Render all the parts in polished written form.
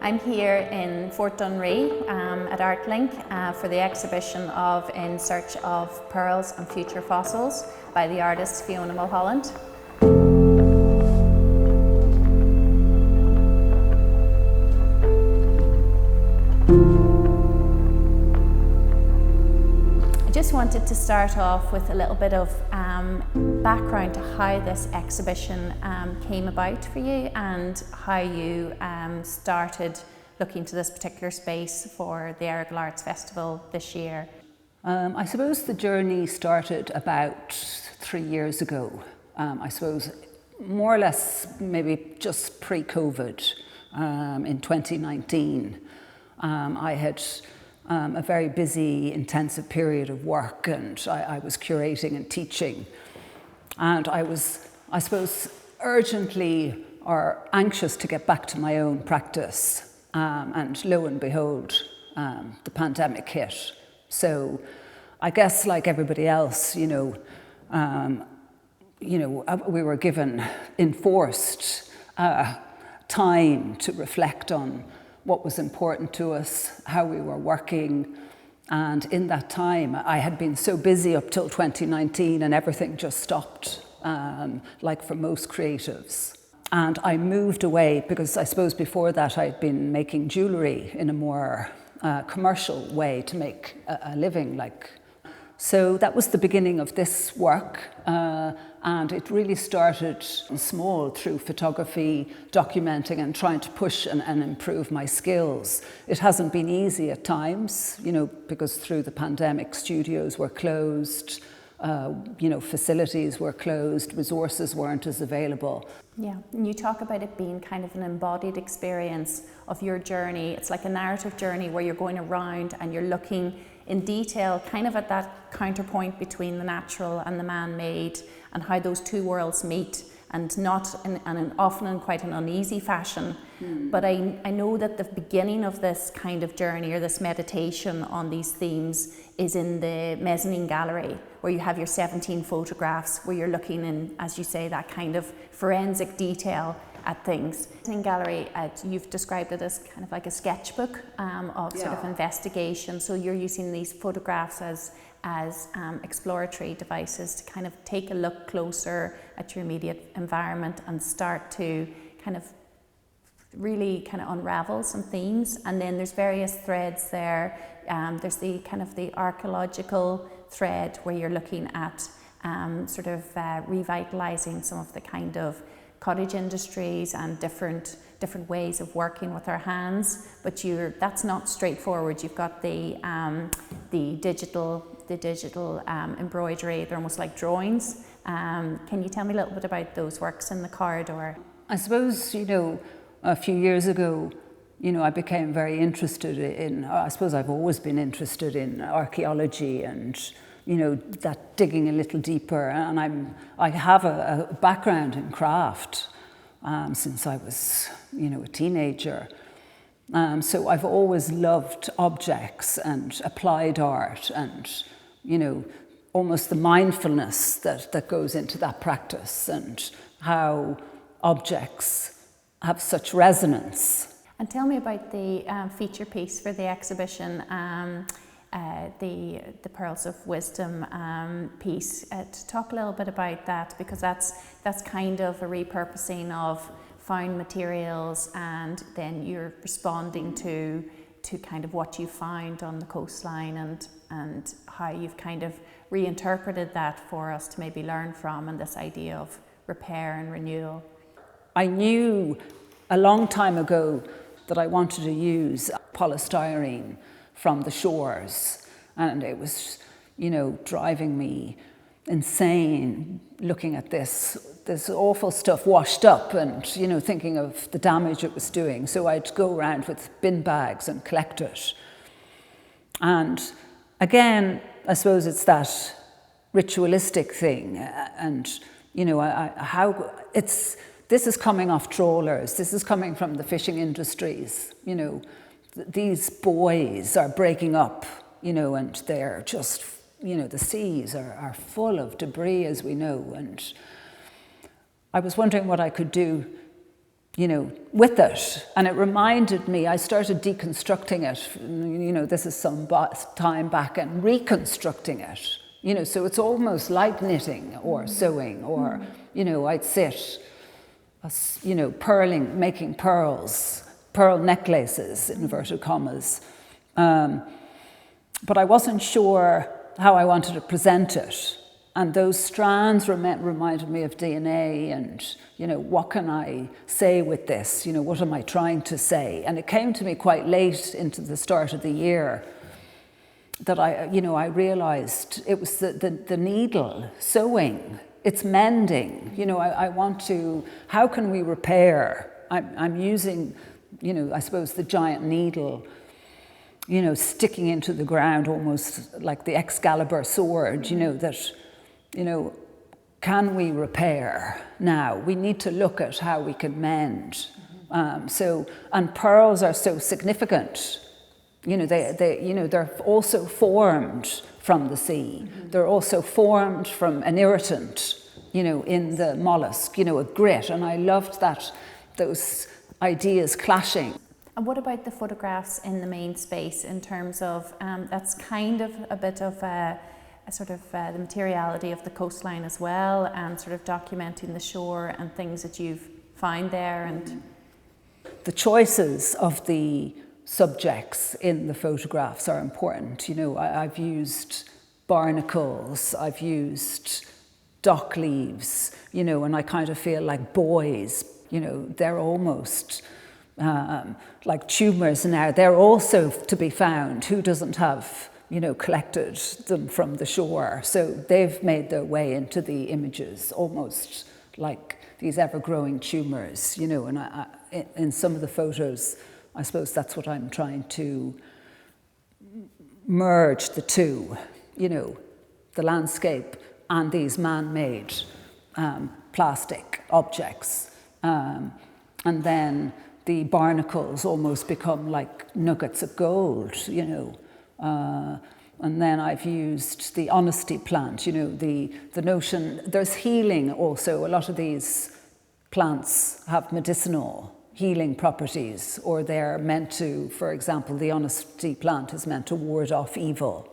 I'm here in Fort Dunree at ArtLink for the exhibition of In Search of Pearls and Future Fossils by the artist Fiona Mulholland. I just wanted to start off with a little bit of background to how this exhibition came about for you and how you started looking to this particular space for the Errigal Arts Festival this year. I suppose the journey started about 3 years ago. I suppose more or less maybe just pre-COVID in 2019. I had a very busy, intensive period of work, and I was curating and teaching. And I was, I suppose, urgently or anxious to get back to my own practice. And lo and behold, the pandemic hit. So I guess like everybody else, we were given enforced time to reflect on what was important to us, how we were working. And in that time, I had been so busy up till 2019 and everything just stopped, like for most creatives. And I moved away because I suppose before that I'd been making jewellery in a more commercial way to make a living. So that was the beginning of this work. And it really started small through photography, documenting and trying to push and improve my skills. It hasn't been easy at times, because through the pandemic, studios were closed, facilities were closed, resources weren't as available. Yeah, and you talk about it being kind of an embodied experience of your journey. It's like a narrative journey where you're going around and you're looking in detail kind of at that counterpoint between the natural and the man-made and how those two worlds meet, and not often in quite an uneasy fashion. But I know that the beginning of this kind of journey or this meditation on these themes is in the mezzanine gallery, where you have your 17 photographs, where you're looking in, as you say, that kind of forensic detail at things. In gallery, you've described it as kind of like a sketchbook of sort of investigation. So you're using these photographs as exploratory devices to kind of take a look closer at your immediate environment and start to kind of really kind of unravel some themes. And then there's various threads there. There's the kind of the archaeological thread where you're looking at revitalizing some of the kind of cottage industries and different ways of working with our hands, but that's not straightforward. You've got the digital embroidery. They're almost like drawings. Can you tell me a little bit about those works in the corridor? I suppose, a few years ago, I became very interested in, I suppose I've always been interested in archaeology and that digging a little deeper, and I have a background in craft since I was, a teenager. So I've always loved objects and applied art and, almost the mindfulness that goes into that practice and how objects have such resonance. And tell me about the feature piece for the exhibition. The Pearls of Wisdom piece. To talk a little bit about that, because that's kind of a repurposing of found materials, and then you're responding to kind of what you found on the coastline and how you've kind of reinterpreted that for us to maybe learn from, and this idea of repair and renewal. I knew a long time ago that I wanted to use polystyrene from the shores, and it was, driving me insane looking at this awful stuff washed up and, thinking of the damage it was doing. So I'd go around with bin bags and collect it. And again, I suppose it's that ritualistic thing, and, this is coming off trawlers, this is coming from the fishing industries, these buoys are breaking up, and they're just, the seas are full of debris, as we know. And I was wondering what I could do with it. And it reminded me, I started deconstructing it, this is some time back, and reconstructing it, so it's almost like knitting or sewing, or, I'd sit, purling, making pearls, pearl necklaces, inverted commas. But I wasn't sure how I wanted to present it. And those strands reminded me of DNA and, what can I say with this? What am I trying to say? And it came to me quite late into the start of the year that I realized it was the needle, sewing, it's mending. I want to, how can we repair? I'm using, I suppose the giant needle, sticking into the ground almost like the Excalibur sword, that, can we repair now? We need to look at how we can mend. And pearls are so significant. They're also formed from the sea. They're also formed from an irritant, in the mollusk, a grit. And I loved those ideas clashing. And what about the photographs in the main space in terms of, that's kind of a bit of a sort of the materiality of the coastline as well, and sort of documenting the shore and things that you've found there? And the choices of the subjects in the photographs are important. I've used barnacles, I've used dock leaves, and I kind of feel like buoys, they're almost like tumours now. They're also to be found. Who doesn't have, collected them from the shore? So they've made their way into the images, almost like these ever-growing tumours, and in some of the photos, I suppose that's what I'm trying to merge the two, the landscape and these man-made plastic objects. And then the barnacles almost become like nuggets of gold, and then I've used the honesty plant, the notion, there's healing also. A lot of these plants have medicinal healing properties, or they're meant to, for example, the honesty plant is meant to ward off evil.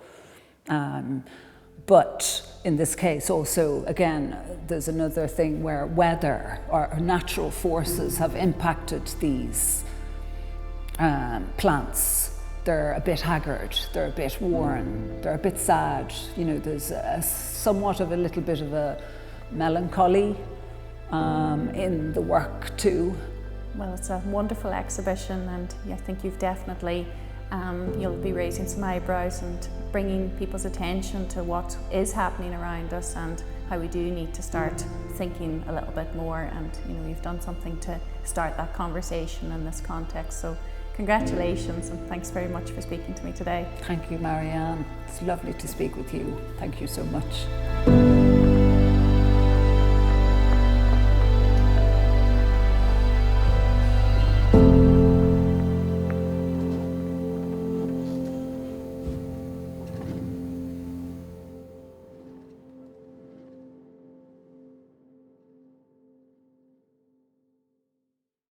But in this case also, again, there's another thing where weather or natural forces have impacted these plants. They're a bit haggard, they're a bit worn, they're a bit sad. There's somewhat of a little bit of a melancholy in the work too. Well, it's a wonderful exhibition, and I think you've definitely, you'll be raising some eyebrows and bringing people's attention to what is happening around us and how we do need to start thinking a little bit more. And you've done something to start that conversation in this context. So congratulations, and thanks very much for speaking to me today. Thank you, Marianne. It's lovely to speak with you. Thank you so much.